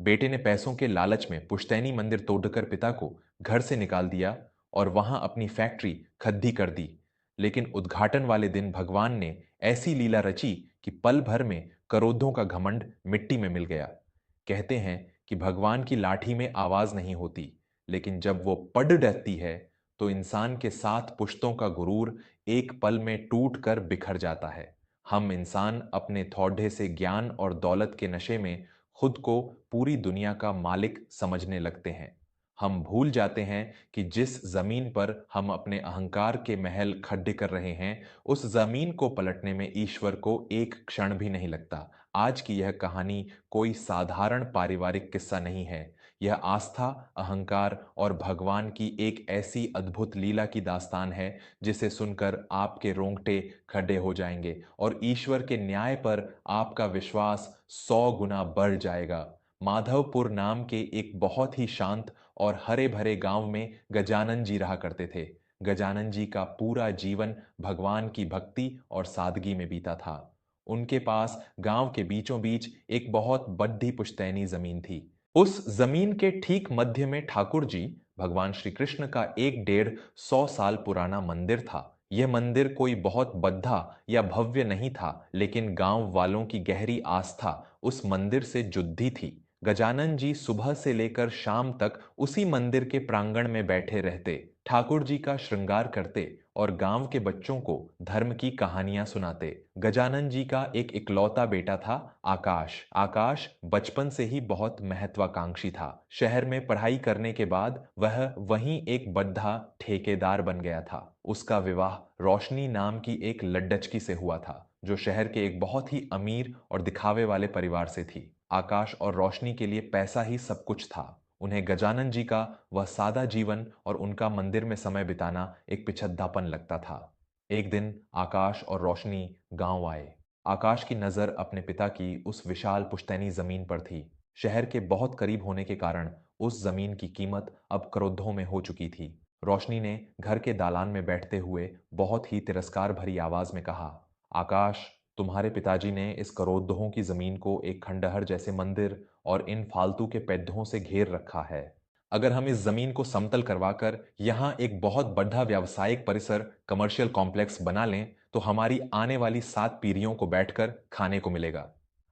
बेटे ने पैसों के लालच में पुश्तैनी मंदिर तोड़कर पिता को घर से निकाल दिया और वहां अपनी फैक्ट्री खद्दी कर दी। लेकिन उद्घाटन वाले दिन भगवान ने ऐसी लीला रची कि पल भर में करोधों का घमंड मिट्टी में मिल गया। कहते हैं कि भगवान की लाठी में आवाज नहीं होती, लेकिन जब वो पड़ डरती है तो इंसान के 7 पुश्तों का गुरूर एक पल में टूट कर बिखर जाता है। हम इंसान अपने थौड़े से ज्ञान और दौलत के नशे में खुद को पूरी दुनिया का मालिक समझने लगते हैं। हम भूल जाते हैं कि जिस जमीन पर हम अपने अहंकार के महल खड़े कर रहे हैं, उस जमीन को पलटने में ईश्वर को एक क्षण भी नहीं लगता। आज की यह कहानी कोई साधारण पारिवारिक किस्सा नहीं है। यह आस्था, अहंकार और भगवान की एक ऐसी अद्भुत लीला की दास्तान है जिसे सुनकर आपके रोंगटे खड़े हो जाएंगे और ईश्वर के न्याय पर आपका विश्वास 100 गुना बढ़ जाएगा। माधवपुर नाम के एक बहुत ही शांत और हरे भरे गांव में गजानन जी रहा करते थे। गजानन जी का पूरा जीवन भगवान की भक्ति और सादगी में बीता था। उनके पास गांव के बीचों बीच एक बहुत बड़ी पुश्तैनी जमीन थी। उस जमीन के ठीक मध्य में ठाकुर जी, भगवान श्री कृष्ण का एक 150 साल पुराना मंदिर था। यह मंदिर कोई बहुत बद्धा या भव्य नहीं था, लेकिन गांव वालों की गहरी आस्था उस मंदिर से जुड़ी थी। गजानन जी सुबह से लेकर शाम तक उसी मंदिर के प्रांगण में बैठे रहते, ठाकुर जी का श्रृंगार करते और गांव के बच्चों को धर्म की कहानियां सुनाते। गजानन जी का एक इकलौता बेटा था, आकाश। आकाश बचपन से ही बहुत महत्वाकांक्षी था। शहर में पढ़ाई करने के बाद वह वहीं एक बड्ढा ठेकेदार बन गया था। उसका विवाह रोशनी नाम की एक लड्डचकी से हुआ था, जो शहर के एक बहुत ही अमीर और दिखावे वाले परिवार से थी। आकाश और रोशनी के लिए पैसा ही सब कुछ था। उन्हें गजानन जी का वह सादा जीवन और उनका मंदिर में समय बिताना एक पिछद्दापन लगता था। एक दिन आकाश और रोशनी गांव आए। आकाश की नजर अपने पिता की उस विशाल पुश्तैनी जमीन पर थी। शहर के बहुत करीब होने के कारण उस जमीन की कीमत अब करोड़ों में हो चुकी थी। रोशनी ने घर के दालान में बैठते हुए बहुत ही तिरस्कार भरी आवाज में कहा, आकाश, तुम्हारे पिताजी ने इस करोड़ों की जमीन को एक खंडहर जैसे मंदिर और इन फालतू के पेड़ों से घेर रखा है। अगर हम इस जमीन को समतल करवाकर यहाँ एक बहुत बड़ा व्यावसायिक परिसर, कमर्शियल कॉम्प्लेक्स बना लें, तो हमारी आने वाली 7 पीढ़ियों को बैठकर खाने को मिलेगा।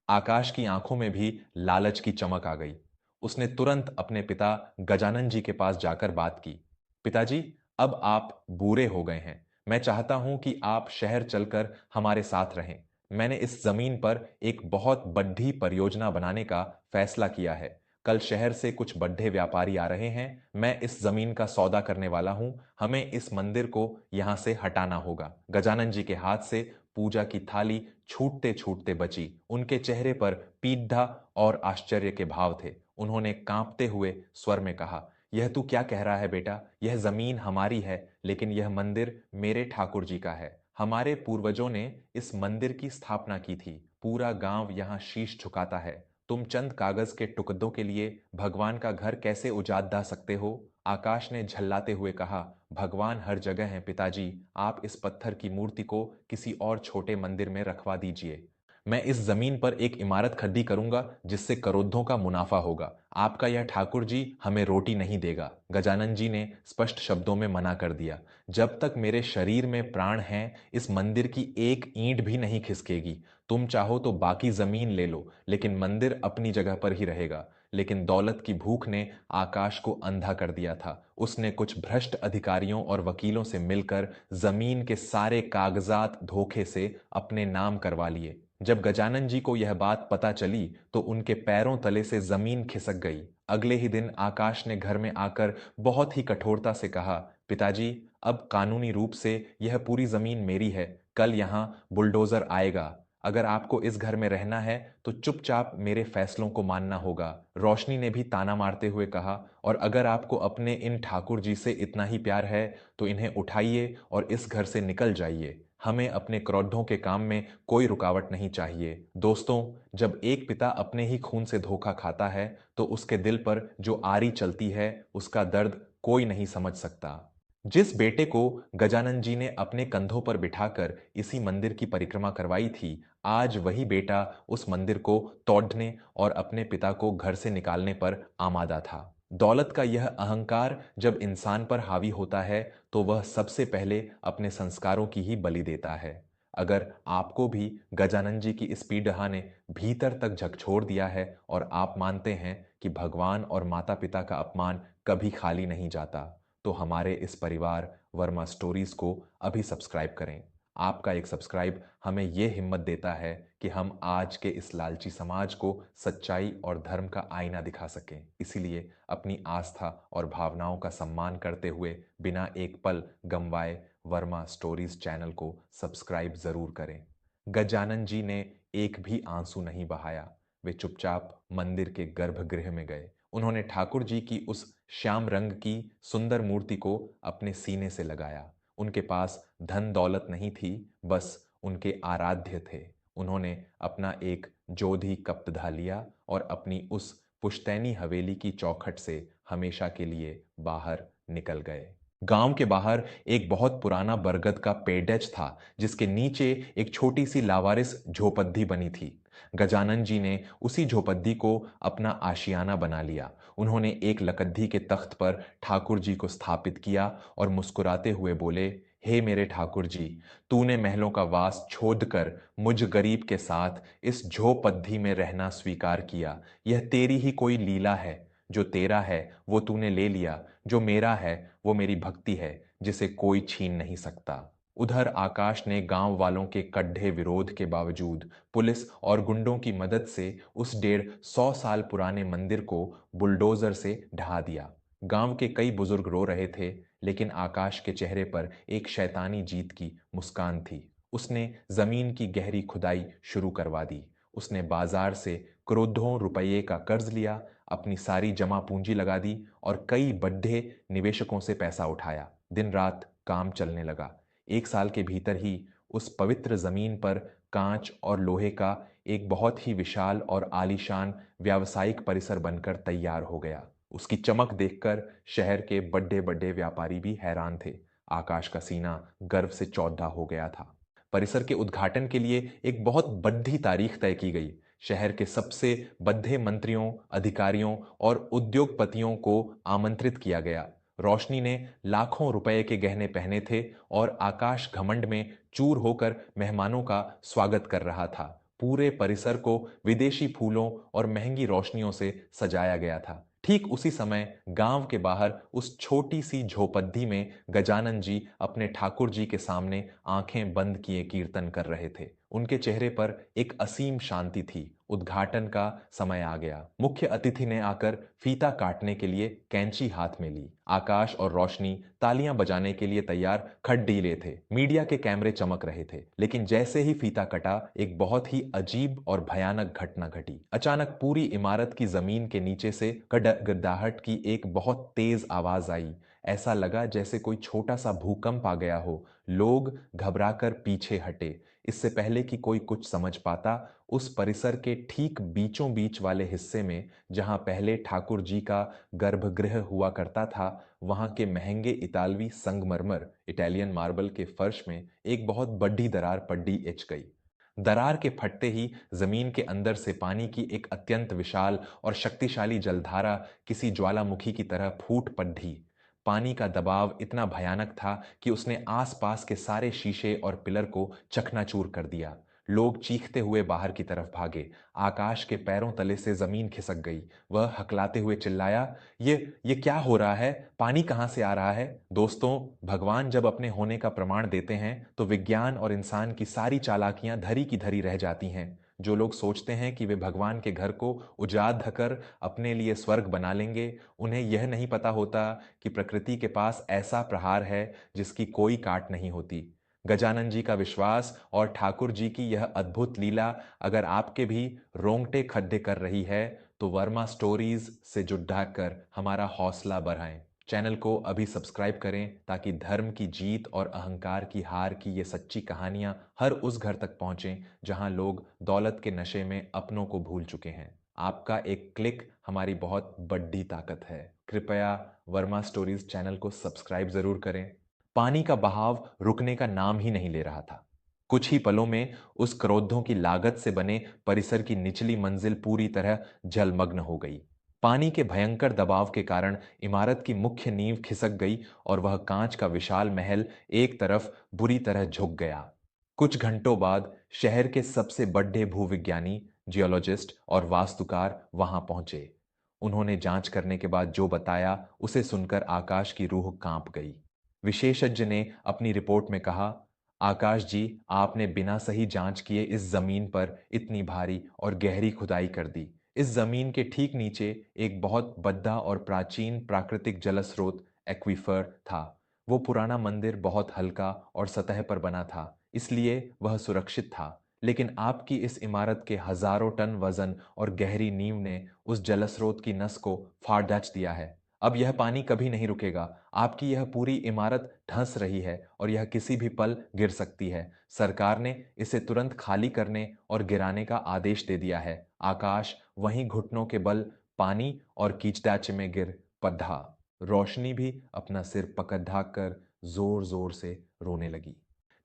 आकाश की आंखों में भी लालच की चमक आ गई। उसने तुरंत अपने पिता गजानन जी के पास जाकर बात की। पिताजी, अब आप बूढ़े हो गए हैं। मैं चाहता हूं कि आप शहर चलकर हमारे साथ रहें। मैंने इस जमीन पर एक बहुत बड़ी परियोजना बनाने का फैसला किया है। कल शहर से कुछ बड़े व्यापारी आ रहे हैं। मैं इस जमीन का सौदा करने वाला हूं। हमें इस मंदिर को यहां से हटाना होगा। गजानन जी के हाथ से पूजा की थाली छूटते छूटते बची। उनके चेहरे पर पीड़ा और आश्चर्य के भाव थे। उन्होंने कांपते हुए स्वर में कहा, यह तू क्या कह रहा है बेटा? यह जमीन हमारी है, लेकिन यह मंदिर मेरे ठाकुर जी का है। हमारे पूर्वजों ने इस मंदिर की स्थापना की थी। पूरा गांव यहाँ शीश झुकाता है। तुम चंद कागज के टुकड़ों के लिए भगवान का घर कैसे उजाड़ सकते हो? आकाश ने झल्लाते हुए कहा, भगवान हर जगह हैं पिताजी। आप इस पत्थर की मूर्ति को किसी और छोटे मंदिर में रखवा दीजिए। मैं इस जमीन पर एक इमारत खड़ी करूंगा जिससे करोड़ों का मुनाफा होगा। आपका यह ठाकुर जी हमें रोटी नहीं देगा। गजानन जी ने स्पष्ट शब्दों में मना कर दिया। जब तक मेरे शरीर में प्राण है, इस मंदिर की एक ईंट भी नहीं खिसकेगी। तुम चाहो तो बाकी जमीन ले लो, लेकिन मंदिर अपनी जगह पर ही रहेगा। लेकिन दौलत की भूख ने आकाश को अंधा कर दिया था। उसने कुछ भ्रष्ट अधिकारियों और वकीलों से मिलकर जमीन के सारे कागजात धोखे से अपने नाम करवा लिए। जब गजानन जी को यह बात पता चली तो उनके पैरों तले से जमीन खिसक गई। अगले ही दिन आकाश ने घर में आकर बहुत ही कठोरता से कहा, पिताजी, अब कानूनी रूप से यह पूरी जमीन मेरी है। कल यहाँ बुलडोजर आएगा। अगर आपको इस घर में रहना है तो चुपचाप मेरे फैसलों को मानना होगा। रोशनी ने भी ताना मारते हुए कहा, और अगर आपको अपने इन ठाकुर जी से इतना ही प्यार है तो इन्हें उठाइए और इस घर से निकल जाइए। हमें अपने क्रोधों के काम में कोई रुकावट नहीं चाहिए। दोस्तों, जब एक पिता अपने ही खून से धोखा खाता है तो उसके दिल पर जो आरी चलती है, उसका दर्द कोई नहीं समझ सकता। जिस बेटे को गजानन जी ने अपने कंधों पर बिठाकर इसी मंदिर की परिक्रमा करवाई थी, आज वही बेटा उस मंदिर को तोड़ने और अपने पिता को घर से निकालने पर आमादा था। दौलत का यह अहंकार जब इंसान पर हावी होता है तो वह सबसे पहले अपने संस्कारों की ही बलि देता है। अगर आपको भी गजानन जी की इस पीड़ा ने भीतर तक झकझोर दिया है और आप मानते हैं कि भगवान और माता पिता का अपमान कभी खाली नहीं जाता, तो हमारे इस परिवार वर्मा स्टोरीज को अभी सब्सक्राइब करें। आपका एक सब्सक्राइब हमें यह हिम्मत देता है कि हम आज के इस लालची समाज को सच्चाई और धर्म का आईना दिखा सकें। इसीलिए अपनी आस्था और भावनाओं का सम्मान करते हुए बिना एक पल गंवाए वर्मा स्टोरीज चैनल को सब्सक्राइब जरूर करें। गजानन जी ने एक भी आंसू नहीं बहाया। वे चुपचाप मंदिर के गर्भगृह में गए। उन्होंने ठाकुर जी की उस श्याम रंग की सुंदर मूर्ति को अपने सीने से लगाया। उनके पास धन दौलत नहीं थी, बस उनके आराध्य थे। उन्होंने अपना एक जोधी कप्तधा लिया और अपनी उस पुश्तैनी हवेली की चौखट से हमेशा के लिए बाहर निकल गए। गांव के बाहर एक बहुत पुराना बरगद का पेड़च था, जिसके नीचे एक छोटी सी लावारिस झोपड़ी बनी थी। गजानन जी ने उसी झोपड़ी को अपना आशियाना बना लिया। उन्होंने एक लकड़ी के तख्त पर ठाकुर जी को स्थापित किया और मुस्कुराते हुए बोले, हे मेरे ठाकुर जी, तूने महलों का वास छोड़कर मुझ गरीब के साथ इस झोपड़ी में रहना स्वीकार किया। यह तेरी ही कोई लीला है। जो तेरा है वो तूने ले लिया, जो मेरा है वो मेरी भक्ति है, जिसे कोई छीन नहीं सकता। उधर आकाश ने गांव वालों के कड्ढे विरोध के बावजूद पुलिस और गुंडों की मदद से उस 150 साल पुराने मंदिर को बुलडोजर से ढहा दिया। गांव के कई बुजुर्ग रो रहे थे, लेकिन आकाश के चेहरे पर एक शैतानी जीत की मुस्कान थी। उसने जमीन की गहरी खुदाई शुरू करवा दी। उसने बाजार से करोड़ों रुपये का कर्ज लिया, अपनी सारी जमा पूंजी लगा दी और कई बड्ढे निवेशकों से पैसा उठाया। दिन रात काम चलने लगा। 1 साल के भीतर ही उस पवित्र जमीन पर कांच और लोहे का एक बहुत ही विशाल और आलीशान व्यावसायिक परिसर बनकर तैयार हो गया। उसकी चमक देखकर शहर के बड़े बड़े व्यापारी भी हैरान थे। आकाश का सीना गर्व से चौड़ा हो गया था। परिसर के उद्घाटन के लिए एक बहुत बड़ी तारीख तय की गई। शहर के सबसे बड़े मंत्रियों, अधिकारियों और उद्योगपतियों को आमंत्रित किया गया। रोशनी ने लाखों रुपए के गहने पहने थे और आकाश घमंड में चूर होकर मेहमानों का स्वागत कर रहा था। पूरे परिसर को विदेशी फूलों और महंगी रोशनियों से सजाया गया था। ठीक उसी समय गांव के बाहर उस छोटी सी झोपड़ी में गजानन जी अपने ठाकुर जी के सामने आंखें बंद किए कीर्तन कर रहे थे। उनके चेहरे पर एक असीम शांति थी। उद्घाटन का समय आ गया। मुख्य अतिथि ने आकर फीता काटने के लिए कैंची हाथ में ली। आकाश और रोशनी तालियां बजाने के लिए तैयार खड़ीले थे। मीडिया के कैमरे चमक रहे थे। लेकिन जैसे ही फीता कटा, एक बहुत ही अजीब और भयानक घटना घटी। अचानक पूरी इमारत की जमीन के नीचे से गड़गड़ाहट की एक बहुत तेज आवाज आई। ऐसा लगा जैसे कोई छोटा सा भूकंप आ गया हो। लोग घबराकर पीछे हटे। इससे पहले कि कोई कुछ समझ पाता, उस परिसर के ठीक बीचों बीच वाले हिस्से में, जहां पहले ठाकुर जी का गर्भगृह हुआ करता था, वहां के महंगे इतालवी संगमरमर इटालियन मार्बल के फर्श में एक बहुत बड़ी दरार पड्डी एच गई। दरार के फटते ही जमीन के अंदर से पानी की एक अत्यंत विशाल और शक्तिशाली जलधारा किसी ज्वालामुखी की तरह फूट पड़ी। पानी का दबाव इतना भयानक था कि उसने आसपास के सारे शीशे और पिलर को चकनाचूर कर दिया। लोग चीखते हुए बाहर की तरफ भागे। आकाश के पैरों तले से जमीन खिसक गई। वह हकलाते हुए चिल्लाया, ये क्या हो रहा है? पानी कहां से आ रहा है? दोस्तों, भगवान जब अपने होने का प्रमाण देते हैं तो विज्ञान और इंसान की सारी चालाकियां धरी की धरी रह जाती हैं। जो लोग सोचते हैं कि वे भगवान के घर को उजाड़ कर अपने लिए स्वर्ग बना लेंगे, उन्हें यह नहीं पता होता कि प्रकृति के पास ऐसा प्रहार है जिसकी कोई काट नहीं होती। गजानन जी का विश्वास और ठाकुर जी की यह अद्भुत लीला अगर आपके भी रोंगटे खड्डे कर रही है, तो वर्मा स्टोरीज से जुड़ कर हमारा हौसला बढ़ाएं। चैनल को अभी सब्सक्राइब करें ताकि धर्म की जीत और अहंकार की हार की ये सच्ची कहानियां हर उस घर तक पहुंचें जहां लोग दौलत के नशे में अपनों को भूल चुके हैं। आपका एक क्लिक हमारी बहुत बड़ी ताकत है। कृपया वर्मा स्टोरीज चैनल को सब्सक्राइब जरूर करें। पानी का बहाव रुकने का नाम ही नहीं ले रहा था। कुछ ही पलों में उस क्रोधों की लागत से बने परिसर की निचली मंजिल पूरी तरह जलमग्न हो गई। पानी के भयंकर दबाव के कारण इमारत की मुख्य नींव खिसक गई और वह कांच का विशाल महल एक तरफ बुरी तरह झुक गया। कुछ घंटों बाद शहर के सबसे बड़े भूविज्ञानी, जियोलॉजिस्ट और वास्तुकार वहां पहुंचे। उन्होंने जांच करने के बाद जो बताया उसे सुनकर आकाश की रूह कांप गई। विशेषज्ञ ने अपनी रिपोर्ट में कहा, आकाश जी, आपने बिना सही जांच किए इस जमीन पर इतनी भारी और गहरी खुदाई कर दी। इस जमीन के ठीक नीचे एक बहुत बड़ा और प्राचीन प्राकृतिक जल स्रोत एक्वीफर था। वो पुराना मंदिर बहुत हल्का और सतह पर बना था, इसलिए वह सुरक्षित था। लेकिन आपकी इस इमारत के हजारों टन वजन और गहरी नींव ने उस जलस्रोत की नस को फाड़ दाच दिया है। अब यह पानी कभी नहीं रुकेगा। आपकी यह पूरी इमारत धंस रही है और यह किसी भी पल गिर सकती है। सरकार ने इसे तुरंत खाली करने और गिराने का आदेश दे दिया है। आकाश वहीं घुटनों के बल पानी और कीचडाचे में गिर पड़ा। रोशनी भी अपना सिर पकड़ ढाक कर जोर जोर से रोने लगी।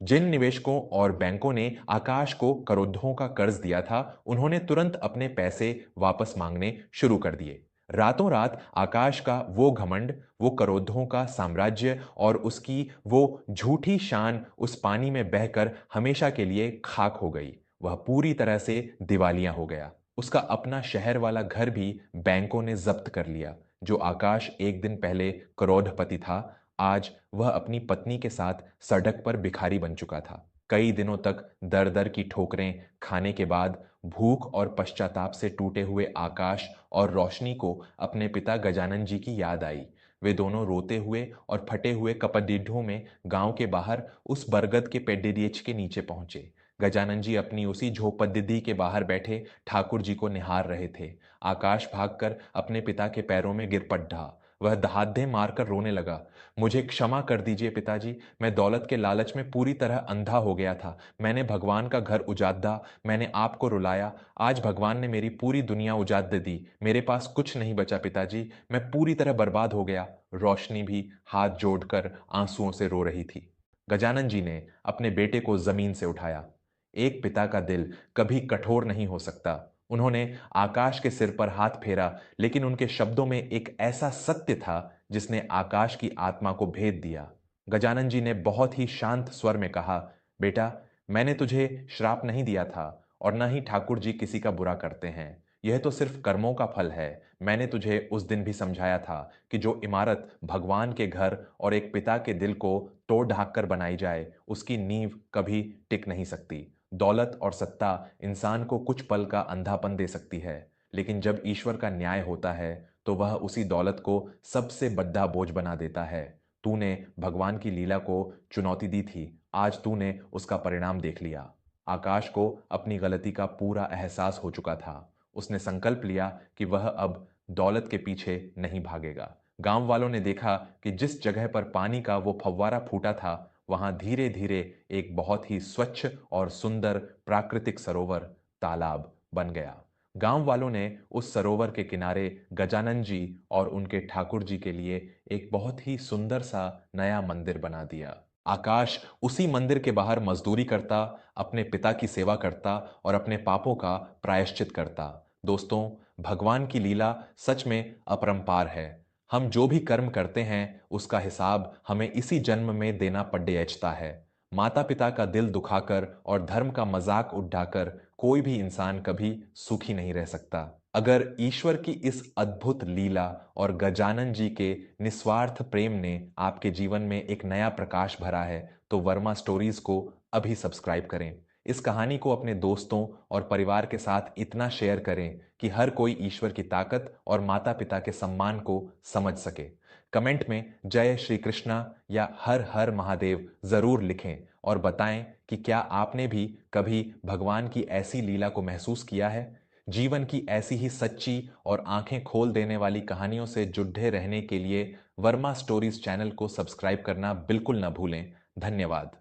जिन निवेशकों और बैंकों ने आकाश को करोड़ों का कर्ज दिया था, उन्होंने तुरंत अपने पैसे वापस मांगने शुरू कर दिए। रातों रात आकाश का वो घमंड, वो करोड़ों का साम्राज्य और उसकी वो झूठी शान उस पानी में बहकर हमेशा के लिए खाक हो गई। वह पूरी तरह से दिवालिया हो गया। उसका अपना शहर वाला घर भी बैंकों ने जब्त कर लिया। जो आकाश एक दिन पहले करोड़पति था, आज वह अपनी पत्नी के साथ सड़क पर भिखारी बन चुका था। कई दिनों तक दर दर की ठोकरें खाने के बाद भूख और पश्चाताप से टूटे हुए आकाश और रोशनी को अपने पिता गजानन जी की याद आई। वे दोनों रोते हुए और फटे हुए कपडिड्ढों में गांव के बाहर उस बरगद के पेड़िएच के नीचे पहुंचे। गजानन जी अपनी उसी झोपड़िद्धि के बाहर बैठे ठाकुर जी को निहार रहे थे। आकाश भागकर अपने पिता के पैरों में गिर पड़ा। वह दहाड़े मारकर रोने लगा। मुझे क्षमा कर दीजिए पिताजी, मैं दौलत के लालच में पूरी तरह अंधा हो गया था। मैंने भगवान का घर उजाड़ा, मैंने आपको रुलाया। आज भगवान ने मेरी पूरी दुनिया उजाड़ दे दी। मेरे पास कुछ नहीं बचा पिताजी, मैं पूरी तरह बर्बाद हो गया। रोशनी भी हाथ जोड़कर आंसुओं से रो रही थी। गजानन जी ने अपने बेटे को जमीन से उठाया। एक पिता का दिल कभी कठोर नहीं हो सकता। उन्होंने आकाश के सिर पर हाथ फेरा, लेकिन उनके शब्दों में एक ऐसा सत्य था जिसने आकाश की आत्मा को भेद दिया। गजानन जी ने बहुत ही शांत स्वर में कहा, बेटा, मैंने तुझे श्राप नहीं दिया था और न ही ठाकुर जी किसी का बुरा करते हैं। यह तो सिर्फ कर्मों का फल है। मैंने तुझे उस दिन भी समझाया था कि जो इमारत भगवान के घर और एक पिता के दिल को तोड़ ढाक कर बनाई जाए, उसकी नींव कभी टिक नहीं सकती। दौलत और सत्ता इंसान को कुछ पल का अंधापन दे सकती है, लेकिन जब ईश्वर का न्याय होता है तो वह उसी दौलत को सबसे बड़ा बोझ बना देता है। तूने भगवान की लीला को चुनौती दी थी, आज तूने उसका परिणाम देख लिया। आकाश को अपनी गलती का पूरा एहसास हो चुका था। उसने संकल्प लिया कि वह अब दौलत के पीछे नहीं भागेगा। गांव वालों ने देखा कि जिस जगह पर पानी का वो फव्वारा फूटा था, वहां धीरे धीरे एक बहुत ही स्वच्छ और सुंदर प्राकृतिक सरोवर, तालाब बन गया। गांव वालों ने उस सरोवर के किनारे गजानन जी और उनके ठाकुर जी के लिए एक बहुत ही सुंदर सा नया मंदिर बना दिया। आकाश उसी मंदिर के बाहर मजदूरी करता, अपने पिता की सेवा करता और अपने पापों का प्रायश्चित करता। दोस्तों, भगवान की लीला सच में अपरंपार है। हम जो भी कर्म करते हैं उसका हिसाब हमें इसी जन्म में देना पड़ेयचता है। माता पिता का दिल दुखाकर और धर्म का मजाक उड़ाकर कोई भी इंसान कभी सुखी नहीं रह सकता। अगर ईश्वर की इस अद्भुत लीला और गजानन जी के निस्वार्थ प्रेम ने आपके जीवन में एक नया प्रकाश भरा है, तो वर्मा स्टोरीज को अभी सब्सक्राइब करें। इस कहानी को अपने दोस्तों और परिवार के साथ इतना शेयर करें कि हर कोई ईश्वर की ताकत और माता पिता के सम्मान को समझ सके। कमेंट में जय श्री कृष्णा या हर हर महादेव जरूर लिखें और बताएं कि क्या आपने भी कभी भगवान की ऐसी लीला को महसूस किया है। जीवन की ऐसी ही सच्ची और आंखें खोल देने वाली कहानियों से जुड़े रहने के लिए वर्मा स्टोरीज चैनल को सब्सक्राइब करना बिल्कुल न भूलें। धन्यवाद।